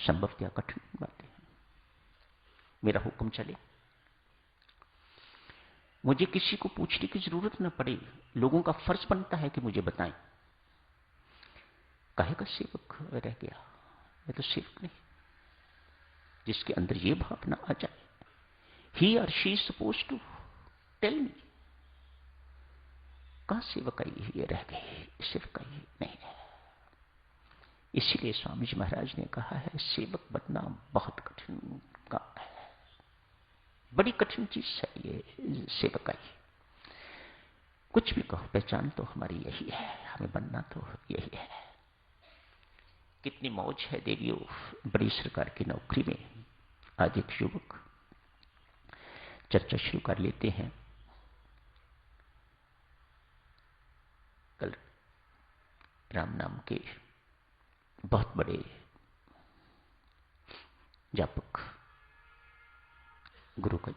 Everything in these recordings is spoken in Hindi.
संभवतः कठिन बातें हैं। मेरा हुक्म चले, मुझे किसी को पूछने की जरूरत न पड़े, लोगों का फर्ज बनता है कि मुझे बताएं। काहे का सेवक रह गया? ये तो सेवक नहीं। जिसके अंदर ये भावना आ जाए, ही और she suppose to tell me. कहां सेवकाई ये रह गई, सेवकाई नहीं है। इसीलिए स्वामी जी महाराज ने कहा है, सेवक बनना बहुत कठिन काम है, बड़ी कठिन चीज है ये सेवकाई। कुछ भी कहो, पहचान तो हमारी यही है, हमें बनना तो यही है। कितनी मौज है देवियों, बड़ी सरकार की नौकरी में आज एक युवक चर्चा शुरू कर लेते हैं। कल राम नाम के बहुत बड़े व्यापक गुरु का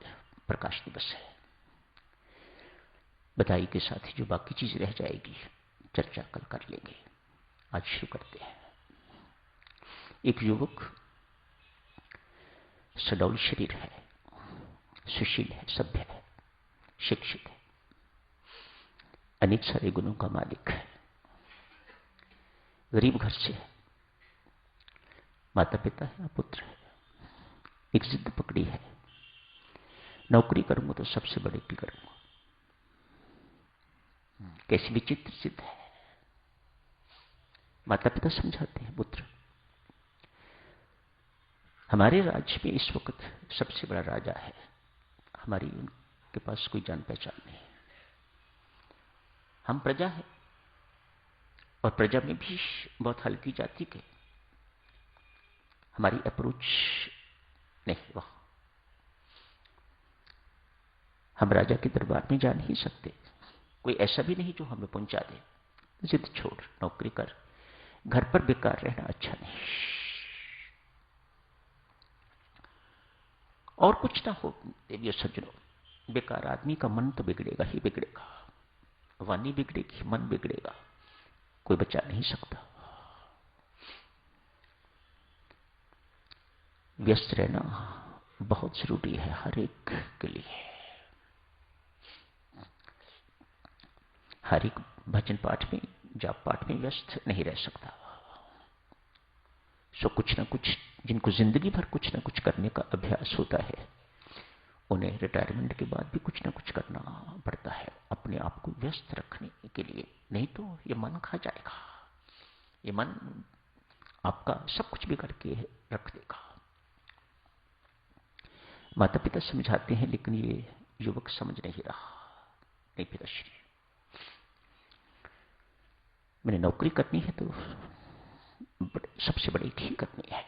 प्रकाश दिवस है। बधाई के साथ ही जो बाकी चीज रह जाएगी चर्चा कल कर लेंगे। आज शुरू करते हैं। एक युवक सडौल शरीर है, सुशील है, सभ्य है, शिक्षित है, अनेक सारे गुणों का मालिक है, गरीब घर से है, माता पिता है, पुत्र है। एक जिद पकड़ी है, नौकरी करूंगा तो सबसे बड़े की करूंगा। कैसी विचित्र जिद है। माता पिता समझाते हैं, पुत्र हमारे राज्य में इस वक्त सबसे बड़ा राजा है, हमारी उनके पास कोई जान पहचान नहीं। हम प्रजा है, और प्रजा में भी बहुत हल्की जाति के, हमारी अप्रोच नहीं वहां। हम राजा के दरबार में जा नहीं सकते, कोई ऐसा भी नहीं जो हमें पहुंचा दे। जिद छोड़, नौकरी कर, घर पर बेकार रहना अच्छा नहीं। और कुछ ना हो देवियों सज्जनों, बेकार आदमी का मन तो बिगड़ेगा ही बिगड़ेगा, वाणी बिगड़ेगी, मन बिगड़ेगा, कोई बचा नहीं सकता। व्यस्त रहना बहुत जरूरी है हर एक के लिए। हर एक भजन पाठ में, जाप पाठ में व्यस्त नहीं रह सकता। सो कुछ ना कुछ, जिनको जिंदगी भर कुछ ना कुछ करने का अभ्यास होता है, उन्हें रिटायरमेंट के बाद भी कुछ ना कुछ करना पड़ता है अपने आप को व्यस्त रखने के लिए। नहीं तो ये मन खा जाएगा, ये मन आपका सब कुछ बिगाड़ के रख देगा। माता पिता समझाते हैं, लेकिन ये युवक समझ नहीं रहा। नहीं पिताश्री, मैंने नौकरी करनी है तो सबसे बड़ी ही करनी है।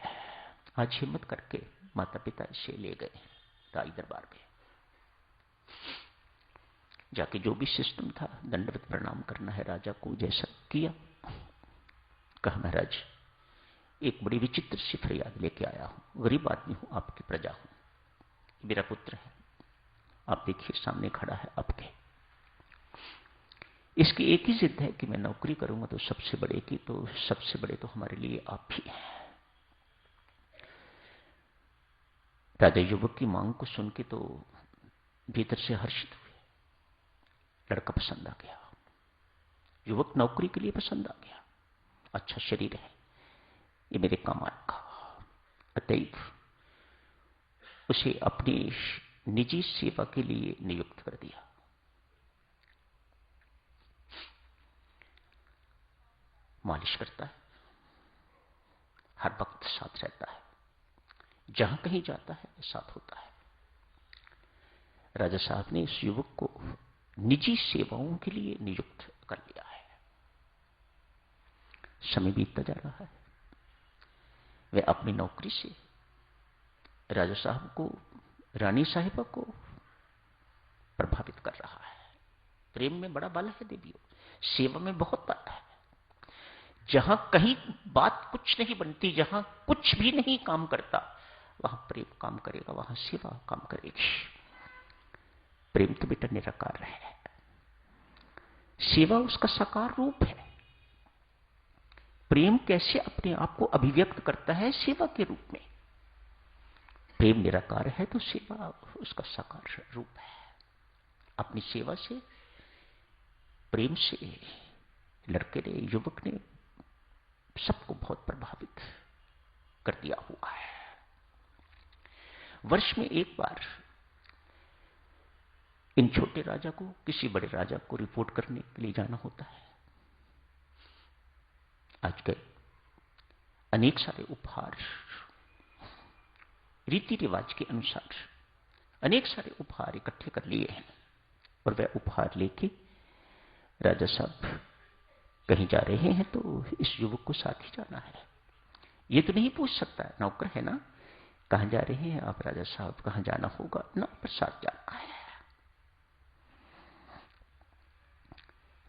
आज हिम्मत करके माता पिता इसे ले गए राज दरबार में। जाके जो भी सिस्टम था, दंडवत प्रणाम करना है राजा को, जैसा किया। कहा महाराज, एक बड़ी विचित्र सी फरियाद लेके आया हूं, गरीब आदमी हूं, आपकी प्रजा हूं, मेरा पुत्र है, आप देखिए सामने खड़ा है आपके। इसकी एक ही जिद है कि मैं नौकरी करूंगा तो सबसे बड़े की, तो सबसे बड़े तो हमारे लिए आप ही हैं। राजा युवक की मांग को सुन के तो भीतर से हर्षित हुए। लड़का पसंद आ गया, युवक नौकरी के लिए पसंद आ गया, अच्छा शरीर है, ये मेरे काम आएगा। अतएव उसे अपनी निजी सेवा के लिए नियुक्त कर दिया। मालिश करता है, हर वक्त साथ रहता है, जहां कहीं जाता है साथ होता है। राजा साहब ने इस युवक को निजी सेवाओं के लिए नियुक्त कर लिया है। समय बीतता जा रहा है, वह अपनी नौकरी से राजा साहब को, रानी साहिबा को प्रभावित कर रहा है। प्रेम में बड़ा बल है देवियों, सेवा में बहुत बल है। जहां कहीं बात कुछ नहीं बनती, जहां कुछ भी नहीं काम करता, वहां प्रेम काम करेगा, वहां सेवा काम करेगी। प्रेम तो बेटा निराकार है, सेवा उसका साकार रूप है। प्रेम कैसे अपने आप को अभिव्यक्त करता है सेवा के रूप में। प्रेम निराकार है तो सेवा उसका साकार रूप है। अपनी सेवा से, प्रेम से लड़के ने, युवक ने सबको बहुत प्रभावित कर दिया हुआ है। वर्ष में एक बार इन छोटे राजा को किसी बड़े राजा को रिपोर्ट करने के लिए जाना होता है। आज गए, अनेक सारे उपहार, रीति रिवाज के अनुसार अनेक सारे उपहार इकट्ठे कर लिए हैं और वह उपहार लेके राजा साहब कहीं जा रहे हैं तो इस युवक को साथ ही जाना है। ये तो नहीं पूछ सकता, नौकर है ना, कहां जा रहे हैं आप राजा साहब, कहां जाना होगा, नौकर साथ जाना है।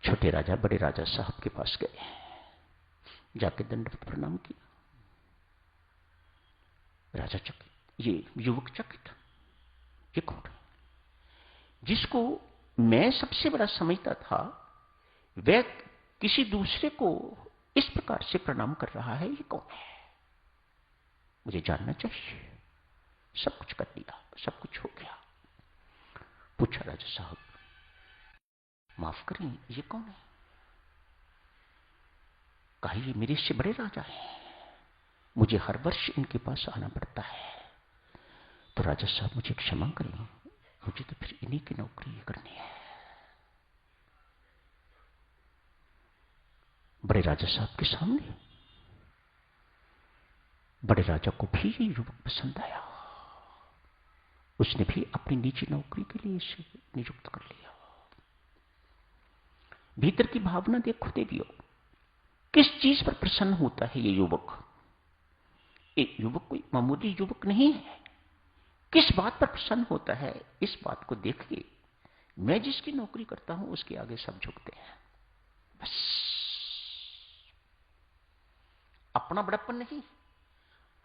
छोटे राजा बड़े राजा साहब के पास गए, जाके दंडवत प्रणाम किया। राजा चकित, ये युवक चकित, ये कौन है? जिसको मैं सबसे बड़ा समझता था वह किसी दूसरे को इस प्रकार से प्रणाम कर रहा है, ये कौन है? मुझे जानना चाहिए। सब कुछ कर दिया, सब कुछ हो गया। पूछा राजा साहब, माफ करें, ये कौन है? कहा, ये मेरे से बड़े राजा हैं, मुझे हर वर्ष इनके पास आना पड़ता है। तो राजा साहब मुझे क्षमा करें, मुझे तो फिर इन्हीं की नौकरी करनी है। बड़े राजा साहब के सामने बड़े राजा को भी ये युवक पसंद आया। उसने भी अपनी निजी नौकरी के लिए इसे नियुक्त कर लिया। भीतर की भावना देखो देवियों, किस चीज पर प्रसन्न होता है ये युवक? एक युवक कोई मामूली युवक नहीं है। किस बात पर प्रसन्न होता है? इस बात को देखिए, मैं जिसकी नौकरी करता हूं उसके आगे सब झुकते हैं। बस अपना बड़प्पन नहीं,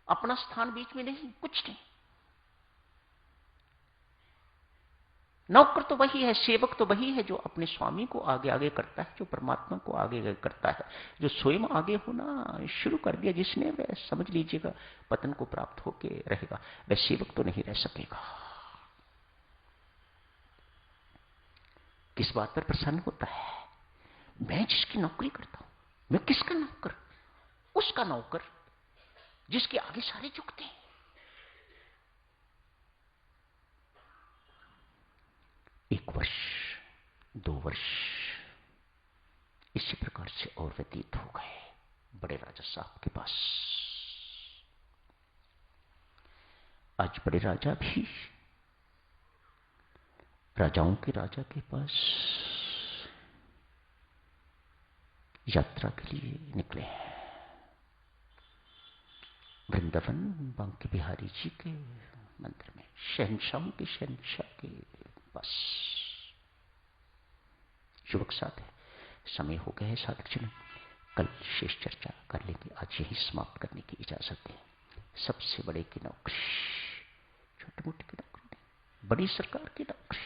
अपना स्थान बीच में नहीं, कुछ नहीं। नौकर तो वही है, सेवक तो वही है जो अपने स्वामी को आगे आगे करता है, जो परमात्मा को आगे आगे करता है। जो स्वयं आगे होना शुरू कर दिया जिसने, वह समझ लीजिएगा पतन को प्राप्त होके रहेगा, वह सेवक तो नहीं रह सकेगा। किस बात पर प्रसन्न होता है? मैं जिसकी नौकरी करता हूं, मैं किसका नौकर? उसका नौकर जिसके आगे सारे झुकते हैं। एक वर्ष, 2 वर्ष इसी प्रकार से और व्यतीत हो गए बड़े राजा साहब के पास। आज बड़े राजा भी राजाओं के राजा के पास यात्रा के लिए निकले हैं। वृंदावन बांके बिहारी जी के मंदिर में शहंशाह के शहंशाह के पास युवक साथ है। समय हो गया है साधकजनों, कल शेष चर्चा कर लेंगे। आज यही समाप्त करने की इजाजत है। सबसे बड़े की नौकरी, छोटे मोटे की नौकरी नहीं, बड़ी सरकार की नौकरी।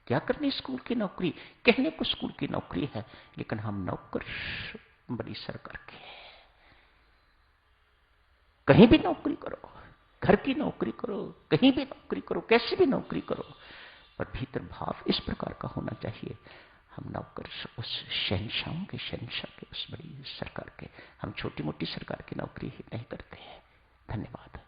क्या करनी स्कूल की नौकरी? कहने को स्कूल की नौकरी है, लेकिन हम नौकर बड़ी सरकार के। कहीं भी नौकरी करो, घर की नौकरी करो, कहीं भी नौकरी करो, कैसी भी नौकरी करो, पर भीतर भाव इस प्रकार का होना चाहिए, हम नौकर उस शहंशाह के, उस बड़ी सरकार के। हम छोटी मोटी सरकार की नौकरी ही नहीं करते हैं।